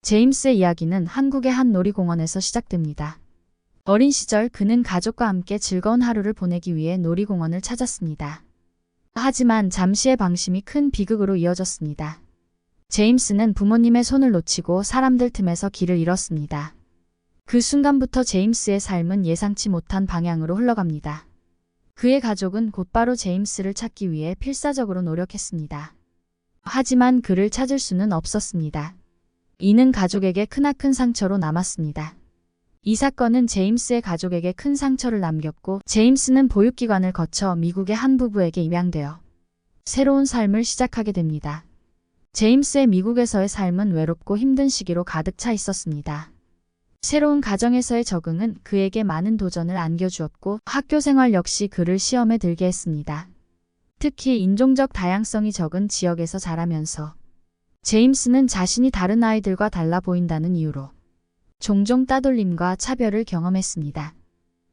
제임스의 이야기는 한국의 한 놀이공원에서 시작됩니다. 어린 시절 그는 가족과 함께 즐거운 하루를 보내기 위해 놀이공원을 찾았습니다. 하지만 잠시의 방심이 큰 비극으로 이어졌습니다. 제임스는 부모님의 손을 놓치고 사람들 틈에서 길을 잃었습니다. 그 순간부터 제임스의 삶은 예상치 못한 방향으로 흘러갑니다. 그의 가족은 곧바로 제임스를 찾기 위해 필사적으로 노력했습니다. 하지만 그를 찾을 수는 없었습니다. 이는 가족에게 크나큰 상처로 남았습니다. 이 사건은 제임스의 가족에게 큰 상처를 남겼고 제임스는 보육기관을 거쳐 미국의 한 부부에게 입양되어 새로운 삶을 시작하게 됩니다. 제임스의 미국에서의 삶은 외롭고 힘든 시기로 가득 차 있었습니다. 새로운 가정에서의 적응은 그에게 많은 도전을 안겨주었고 학교 생활 역시 그를 시험에 들게 했습니다. 특히 인종적 다양성이 적은 지역에서 자라면서 제임스는 자신이 다른 아이들과 달라 보인다는 이유로 종종 따돌림과 차별을 경험했습니다.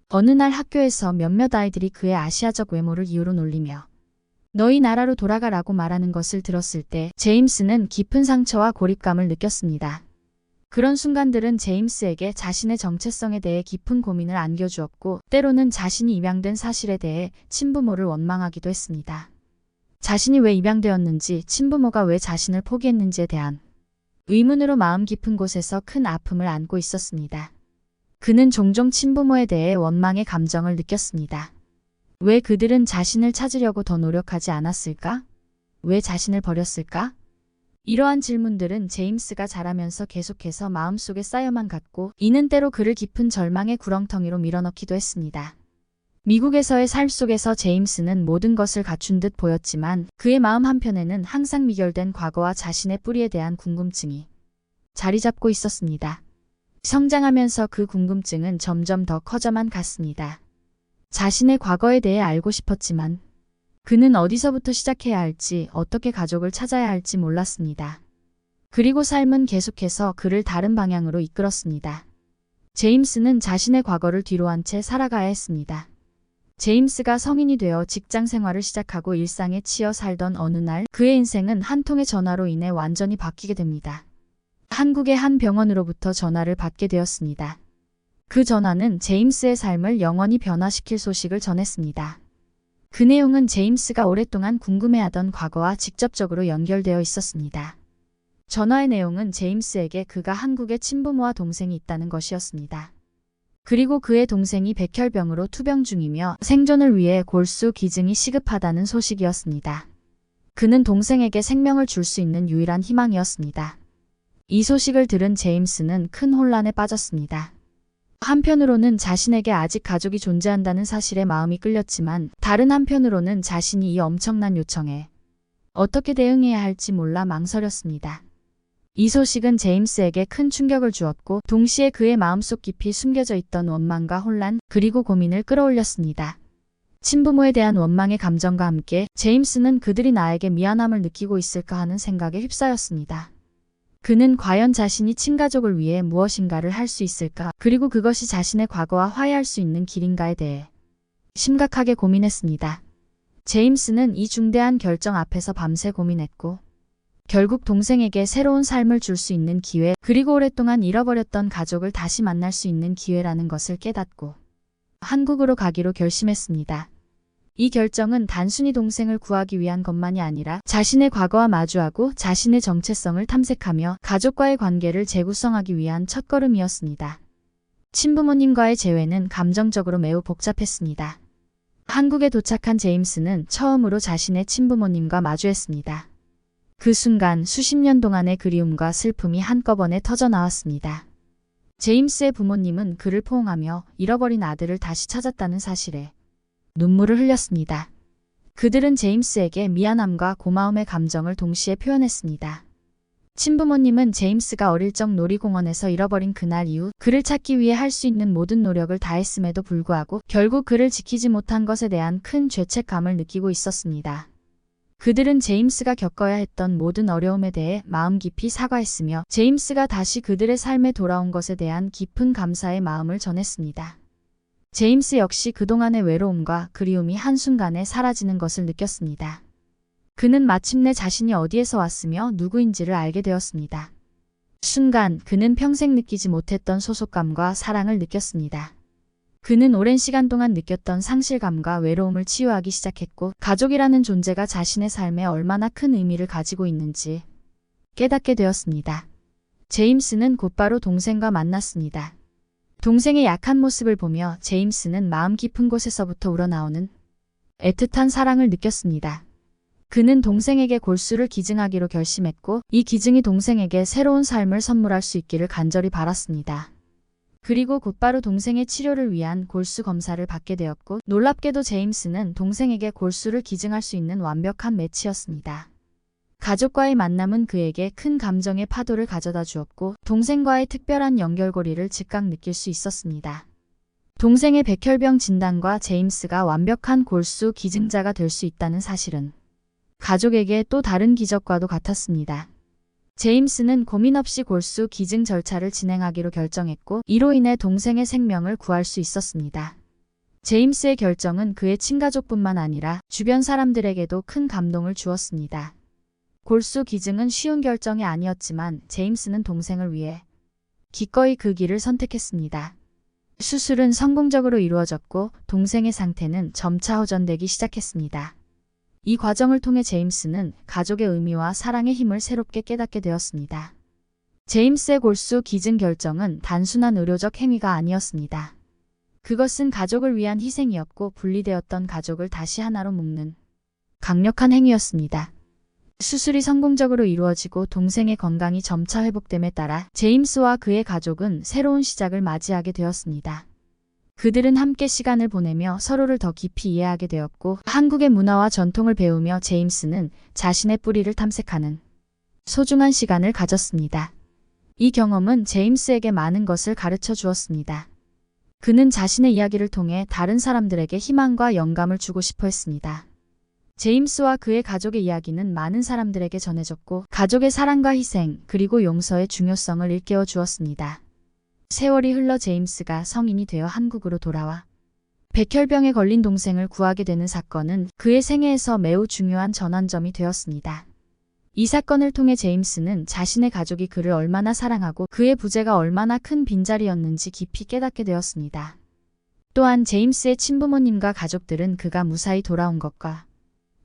어느 날 학교에서 몇몇 아이들이 그의 아시아적 외모를 이유로 놀리며 너희 나라로 돌아가라고 말하는 것을 들었을 때 제임스는 깊은 상처와 고립감을 느꼈습니다. 그런 순간들은 제임스에게 자신의 정체성에 대해 깊은 고민을 안겨주었고 때로는 자신이 입양된 사실에 대해 친부모를 원망하기도 했습니다. 자신이 왜 입양되었는지, 친부모가 왜 자신을 포기했는지에 대한 의문으로 마음 깊은 곳에서 큰 아픔을 안고 있었습니다. 그는 종종 친부모에 대해 원망의 감정을 느꼈습니다. 왜 그들은 자신을 찾으려고 더 노력하지 않았을까? 왜 자신을 버렸을까? 이러한 질문들은 제임스가 자라면서 계속해서 마음속에 쌓여만 갔고 이는 때로 그를 깊은 절망의 구렁텅이로 밀어넣기도 했습니다. 미국에서의 삶 속에서 제임스는 모든 것을 갖춘 듯 보였지만 그의 마음 한편에는 항상 미결된 과거와 자신의 뿌리에 대한 궁금증이 자리 잡고 있었습니다. 성장하면서 그 궁금증은 점점 더 커져만 갔습니다. 자신의 과거에 대해 알고 싶었지만 그는 어디서부터 시작해야 할지, 어떻게 가족을 찾아야 할지 몰랐습니다. 그리고 삶은 계속해서 그를 다른 방향으로 이끌었습니다. 제임스는 자신의 과거를 뒤로한 채 살아가야 했습니다. 제임스가 성인이 되어 직장 생활을 시작하고 일상에 치여 살던 어느 날 그의 인생은 한 통의 전화로 인해 완전히 바뀌게 됩니다. 한국의 한 병원으로부터 전화를 받게 되었습니다. 그 전화는 제임스의 삶을 영원히 변화시킬 소식을 전했습니다. 그 내용은 제임스가 오랫동안 궁금해하던 과거와 직접적으로 연결되어 있었습니다. 전화의 내용은 제임스에게 그가 한국에 친부모와 동생이 있다는 것이었습니다. 그리고 그의 동생이 백혈병으로 투병 중이며 생존을 위해 골수 기증이 시급하다는 소식이었습니다. 그는 동생에게 생명을 줄 수 있는 유일한 희망이었습니다. 이 소식을 들은 제임스는 큰 혼란에 빠졌습니다. 한편으로는 자신에게 아직 가족이 존재한다는 사실에 마음이 끌렸지만 다른 한편으로는 자신이 이 엄청난 요청에 어떻게 대응해야 할지 몰라 망설였습니다. 이 소식은 제임스에게 큰 충격을 주었고 동시에 그의 마음속 깊이 숨겨져 있던 원망과 혼란 그리고 고민을 끌어올렸습니다. 친부모에 대한 원망의 감정과 함께 제임스는 그들이 나에게 미안함을 느끼고 있을까 하는 생각에 휩싸였습니다. 그는 과연 자신이 친가족을 위해 무엇인가를 할 수 있을까, 그리고 그것이 자신의 과거와 화해할 수 있는 길인가에 대해 심각하게 고민했습니다. 제임스는 이 중대한 결정 앞에서 밤새 고민했고 결국 동생에게 새로운 삶을 줄 수 있는 기회, 그리고 오랫동안 잃어버렸던 가족을 다시 만날 수 있는 기회라는 것을 깨닫고 한국으로 가기로 결심했습니다. 이 결정은 단순히 동생을 구하기 위한 것만이 아니라 자신의 과거와 마주하고 자신의 정체성을 탐색하며 가족과의 관계를 재구성하기 위한 첫걸음이었습니다. 친부모님과의 재회는 감정적으로 매우 복잡했습니다. 한국에 도착한 제임스는 처음으로 자신의 친부모님과 마주했습니다. 그 순간 수십 년 동안의 그리움과 슬픔이 한꺼번에 터져나왔습니다. 제임스의 부모님은 그를 포옹하며 잃어버린 아들을 다시 찾았다는 사실에 눈물을 흘렸습니다. 그들은 제임스에게 미안함과 고마움의 감정을 동시에 표현했습니다. 친부모님은 제임스가 어릴 적 놀이공원에서 잃어버린 그날 이후 그를 찾기 위해 할 수 있는 모든 노력을 다했음에도 불구하고 결국 그를 지키지 못한 것에 대한 큰 죄책감을 느끼고 있었습니다. 그들은 제임스가 겪어야 했던 모든 어려움에 대해 마음 깊이 사과했으며 제임스가 다시 그들의 삶에 돌아온 것에 대한 깊은 감사의 마음을 전했습니다. 제임스 역시 그동안의 외로움과 그리움이 한순간에 사라지는 것을 느꼈습니다. 그는 마침내 자신이 어디에서 왔으며 누구인지를 알게 되었습니다. 순간 그는 평생 느끼지 못했던 소속감과 사랑을 느꼈습니다. 그는 오랜 시간 동안 느꼈던 상실감과 외로움을 치유하기 시작했고 가족이라는 존재가 자신의 삶에 얼마나 큰 의미를 가지고 있는지 깨닫게 되었습니다. 제임스는 곧바로 동생과 만났습니다. 동생의 약한 모습을 보며 제임스는 마음 깊은 곳에서부터 우러나오는 애틋한 사랑을 느꼈습니다. 그는 동생에게 골수를 기증하기로 결심했고 이 기증이 동생에게 새로운 삶을 선물할 수 있기를 간절히 바랐습니다. 그리고 곧바로 동생의 치료를 위한 골수 검사를 받게 되었고 놀랍게도 제임스는 동생에게 골수를 기증할 수 있는 완벽한 매치였습니다. 가족과의 만남은 그에게 큰 감정의 파도를 가져다 주었고 동생과의 특별한 연결고리를 즉각 느낄 수 있었습니다. 동생의 백혈병 진단과 제임스가 완벽한 골수 기증자가 될 수 있다는 사실은 가족에게 또 다른 기적과도 같았습니다. 제임스는 고민 없이 골수 기증 절차를 진행하기로 결정했고 이로 인해 동생의 생명을 구할 수 있었습니다. 제임스의 결정은 그의 친가족뿐만 아니라 주변 사람들에게도 큰 감동을 주었습니다. 골수 기증은 쉬운 결정이 아니었지만 제임스는 동생을 위해 기꺼이 그 길을 선택했습니다. 수술은 성공적으로 이루어졌고 동생의 상태는 점차 호전되기 시작했습니다. 이 과정을 통해 제임스는 가족의 의미와 사랑의 힘을 새롭게 깨닫게 되었습니다. 제임스의 골수 기증 결정은 단순한 의료적 행위가 아니었습니다. 그것은 가족을 위한 희생이었고 분리되었던 가족을 다시 하나로 묶는 강력한 행위였습니다. 수술이 성공적으로 이루어지고 동생의 건강이 점차 회복됨에 따라 제임스와 그의 가족은 새로운 시작을 맞이하게 되었습니다. 그들은 함께 시간을 보내며 서로를 더 깊이 이해하게 되었고 한국의 문화와 전통을 배우며 제임스는 자신의 뿌리를 탐색하는 소중한 시간을 가졌습니다. 이 경험은 제임스에게 많은 것을 가르쳐 주었습니다. 그는 자신의 이야기를 통해 다른 사람들에게 희망과 영감을 주고 싶어 했습니다. 제임스와 그의 가족의 이야기는 많은 사람들에게 전해졌고 가족의 사랑과 희생 그리고 용서의 중요성을 일깨워 주었습니다. 세월이 흘러 제임스가 성인이 되어 한국으로 돌아와 백혈병에 걸린 동생을 구하게 되는 사건은 그의 생애에서 매우 중요한 전환점이 되었습니다. 이 사건을 통해 제임스는 자신의 가족이 그를 얼마나 사랑하고 그의 부재가 얼마나 큰 빈자리였는지 깊이 깨닫게 되었습니다. 또한 제임스의 친부모님과 가족들은 그가 무사히 돌아온 것과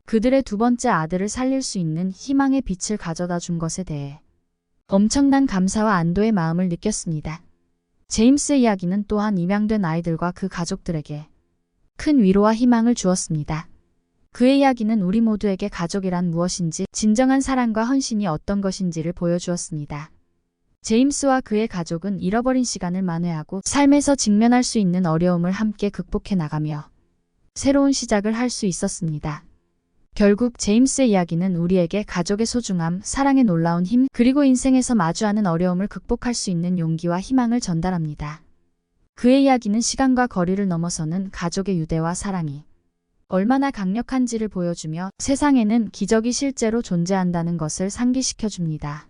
그들의 두 번째 아들을 살릴 수 있는 희망의 빛을 가져다 준 것에 대해 엄청난 감사와 안도의 마음을 느꼈습니다. 제임스의 이야기는 또한 입양된 아이들과 그 가족들에게 큰 위로와 희망을 주었습니다. 그의 이야기는 우리 모두에게 가족이란 무엇인지, 진정한 사랑과 헌신이 어떤 것인지를 보여주었습니다. 제임스와 그의 가족은 잃어버린 시간을 만회하고 삶에서 직면할 수 있는 어려움을 함께 극복해 나가며 새로운 시작을 할 수 있었습니다. 결국 제임스의 이야기는 우리에게 가족의 소중함, 사랑의 놀라운 힘, 그리고 인생에서 마주하는 어려움을 극복할 수 있는 용기와 희망을 전달합니다. 그의 이야기는 시간과 거리를 넘어서는 가족의 유대와 사랑이 얼마나 강력한지를 보여주며 세상에는 기적이 실제로 존재한다는 것을 상기시켜 줍니다.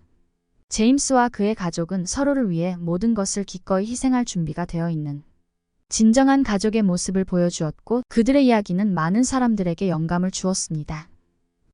제임스와 그의 가족은 서로를 위해 모든 것을 기꺼이 희생할 준비가 되어 있는 진정한 가족의 모습을 보여주었고 그들의 이야기는 많은 사람들에게 영감을 주었습니다.